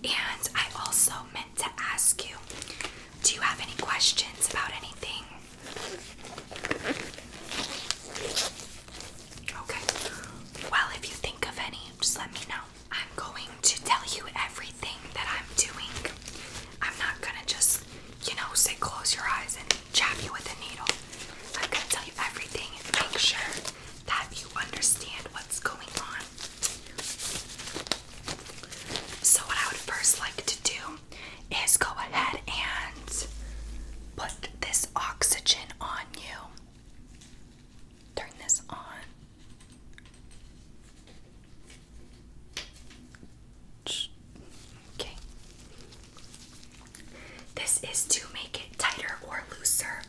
And I also meant to ask you, do you have any questions about anything? Okay. Well, if you think of any, just let me know. I'm going to tell you everything that I'm doing. I'm not gonna just, say close your eyes and jab you with a needle. I'm gonna tell you everything and make sure that you understand what's going on. So what I would first like to do is go ahead and put this oxygen on you. Turn this on. Okay. This is to make it tighter or looser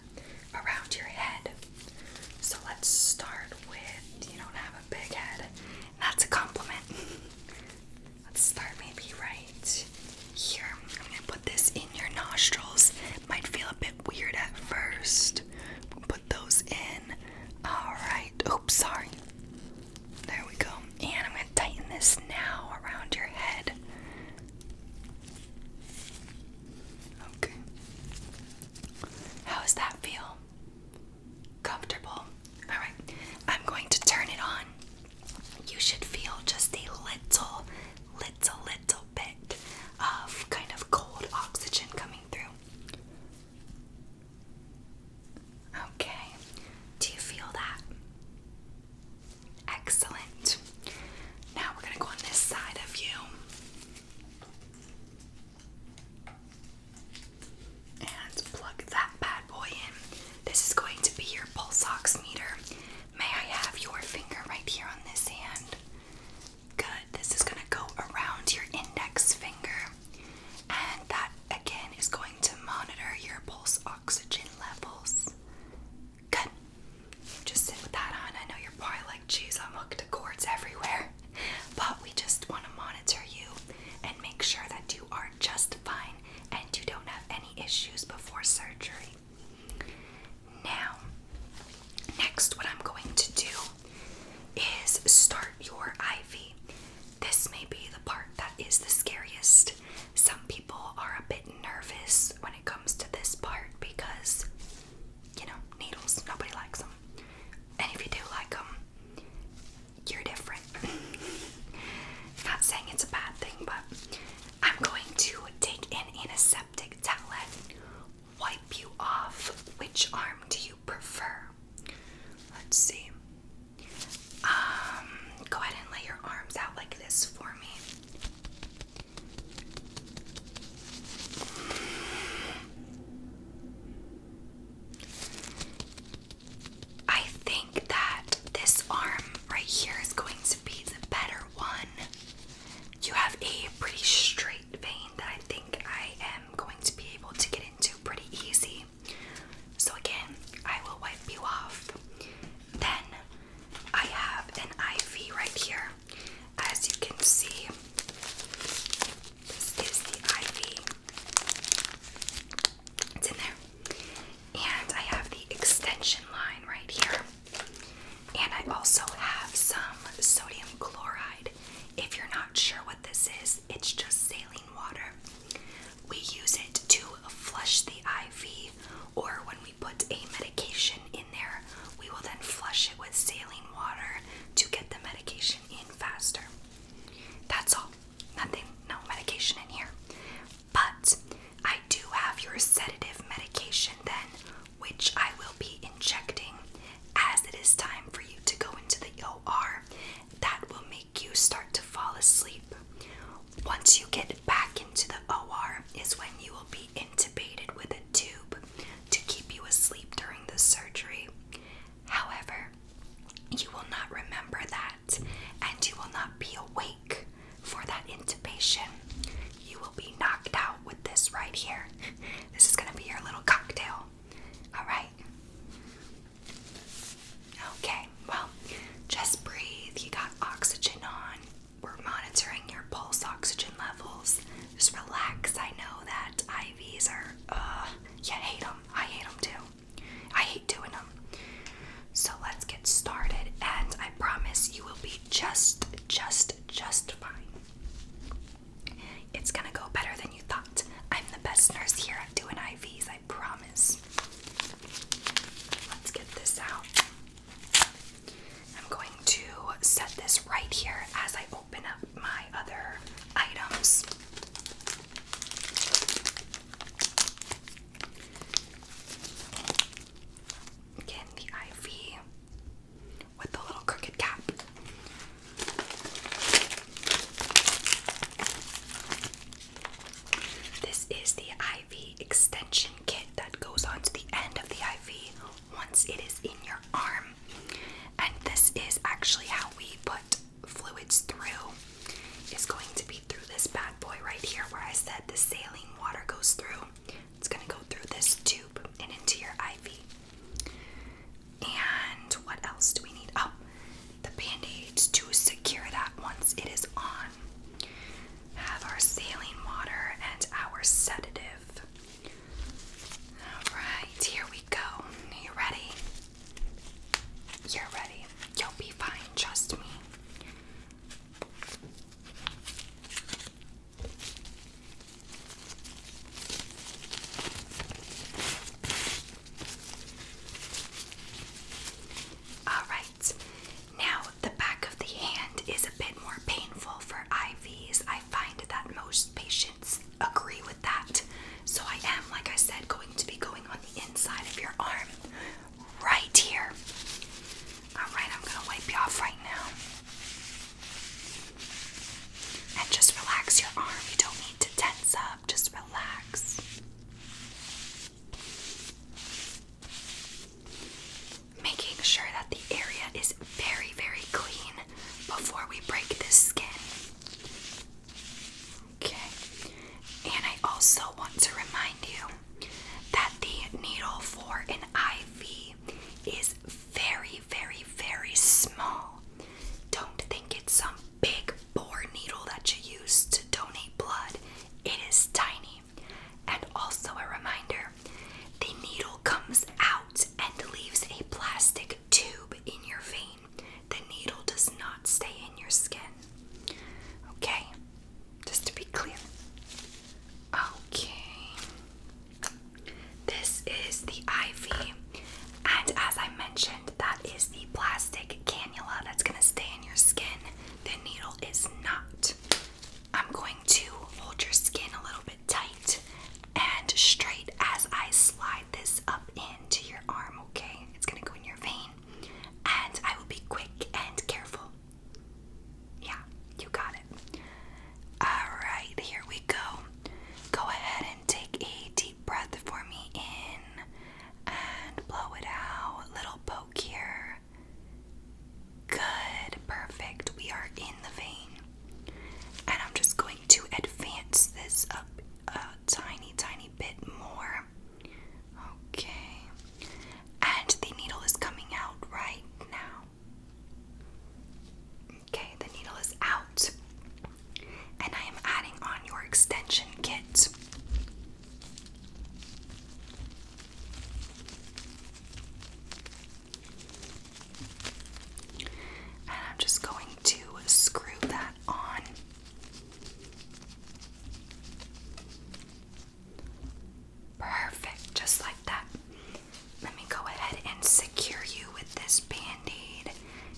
around your head. So let's start with, you don't have a big head. That's a compliment. Let's start maybe right here. I'm going to put this in your nostrils. Might feel a bit weird at first. Put those in. Alright. Oops, sorry. There we go. And I'm going to tighten this now around your head. Okay. How does that feel? Comfortable? Alright. I'm going to turn it on. You should feel just a little bit of kind of cold oxygen coming through. Okay. Do you feel that? Excellent. Now we're going to go on this side of you. And plug that bad boy in. This is going to be your pulse ox meter. May I have your finger right here on this hand? Good. This is going to go around your index finger. And that, again, is going to monitor your pulse oxygen levels. Good. Just sit with that on. I know you're probably like, geez, I'm hooked to cords everywhere. But we just want to monitor you and make sure that you are just fine and you don't have any issues before surgery. Now, next what I'm going to do is start your IV. This may be the part that is the scariest. Some people are a bit nervous when it comes to this part because, needles, nobody likes them. And if you do like them, you're different. Not saying it's a bad thing, but I'm going to take an antiseptic towelette, wipe you off. Which arm do you prefer? Let's see. Go ahead and lay your arms out like this for me. I think that this arm right here is going to be the better one. You have a pretty straight vein that I think I am going to be able to get into pretty easy. So again, I will wipe you off. Then I have an IV right here. As you can see, this is the IV. It's in there. And I have the extension line right here. And I also have some sodium chloride. If you're not sure what this is, it's just saline water. We use it to flush the IV, or when we put a medication in there, we will then flush it with saline water to get the medication in faster. That's all. Nothing, no medication in here. But I do have your sedative medication then, which I will be injecting as it is time for you to go into the OR. That will make you start to fall asleep. Once you get back into the OR is when you will be intubated with a tube to keep you asleep during the surgery. However, you will not remember that, and you will not be awake for that intubation. You will be knocked out with this right here. This is going to be your little cocktail. Alright? Okay, well, just breathe. You got oxygen on. We're monitoring your pulse oxygen levels. Just relax. I know that IVs are, you hate them. I hate them too. I hate doing them. So let's get started, and I promise you will be just fine. It's gonna go extension kit that goes onto the end of the IV once it is in your arm. And this is actually how we put fluids through. It's going to be through this bad boy right here where I said the saline water goes through. It's going to go through this tube and into your IV. And what else do we need? Oh, the band-aids to secure that once it is on. Have our saline water and our sedative. Alright, here we go. Are you ready? You're ready. You'll be fine, trust me. Alright, now the back of the hand is a bit more painful for IVs. I find that most patients agree with that. So I am, like I said, going to be going on the inside of your arm right here. Alright, I'm going to wipe you off right now. And just relax your arm. You don't need to tense up, just relax. Making sure that the area is very, very clean before we break this skin. Okay. And I also want to remind you that the needle for an IV is very, very, very small. Don't think it's some big bore needle that you use to donate blood. It is tiny. And also a reminder, the needle comes out and leaves a plastic tube in your vein. The needle does not stay in your skin. Okay? Just to be clear. Okay. This is the IV. And as I mentioned, that is the plastic cannula that's going to stay in your skin. The needle is not. I'm going to hold your skin a little bit tight and straight as I slide this up into your arm, okay? It's going to go in your vein. And I will be quick and careful. Yeah, you got it. Alright, here we go. Go ahead and take a deep breath for me in and blow it out. Little poke here. Good, perfect. We are in the vein. And I'm just going to advance this up a tiny, tiny bit more. Okay. And the needle is coming out right now. Okay, the needle is out. And I am adding on your extension kit. And I'm just going to screw that on. Perfect, just like that. Let me go ahead and secure you with this band-aid.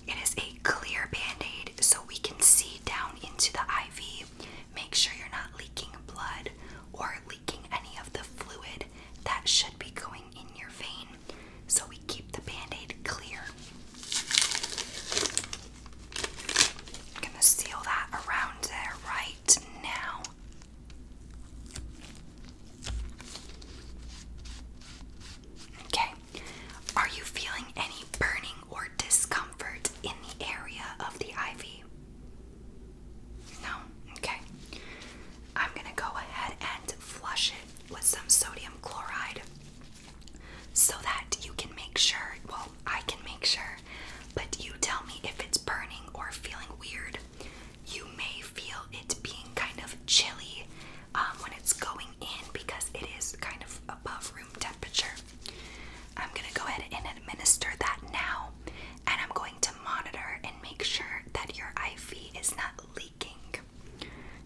It is a clear band-aid so we can see down into the IV. Make sure you're not leaking blood or leaking any of the fluid that should be going in your vein. So we keep the band-aid clear. I'm gonna seal that around there right now. Okay, are you feeling any burning or discomfort in the area of the IV? No? Okay. I'm gonna go ahead and flush it with some sodium chloride so that you can make sure, well, I can make sure, but you tell me if it's burning or feeling weird. You may feel it being kind of chilly when it's going in because it is kind of above room temperature. I'm going to go ahead and administer that now, and I'm going to monitor and make sure that your IV is not leaking.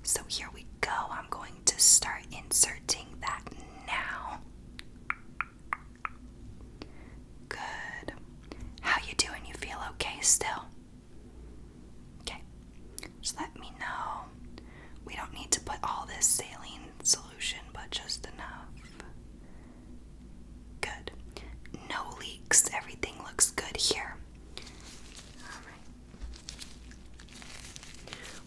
So here we go. I'm going to start inserting that now. Good. How you doing? You feel okay still? Okay. Just let me know. We don't need to put all this saline solution, but just enough. Good. No leaks. Everything looks good here. Alright.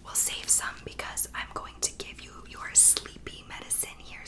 We'll save some because I'm going to give you your sleepy medicine here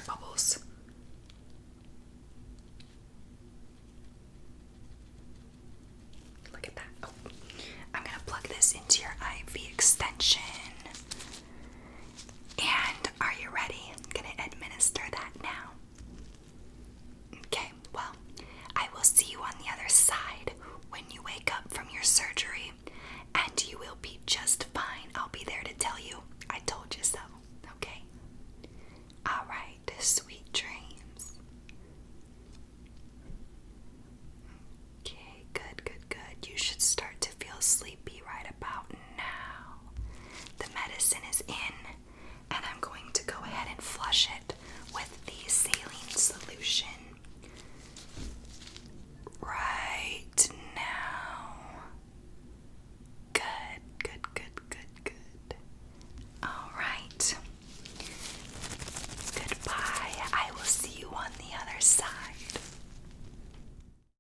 bubbles. Look at that. Oh, I'm gonna plug this into your IV extension.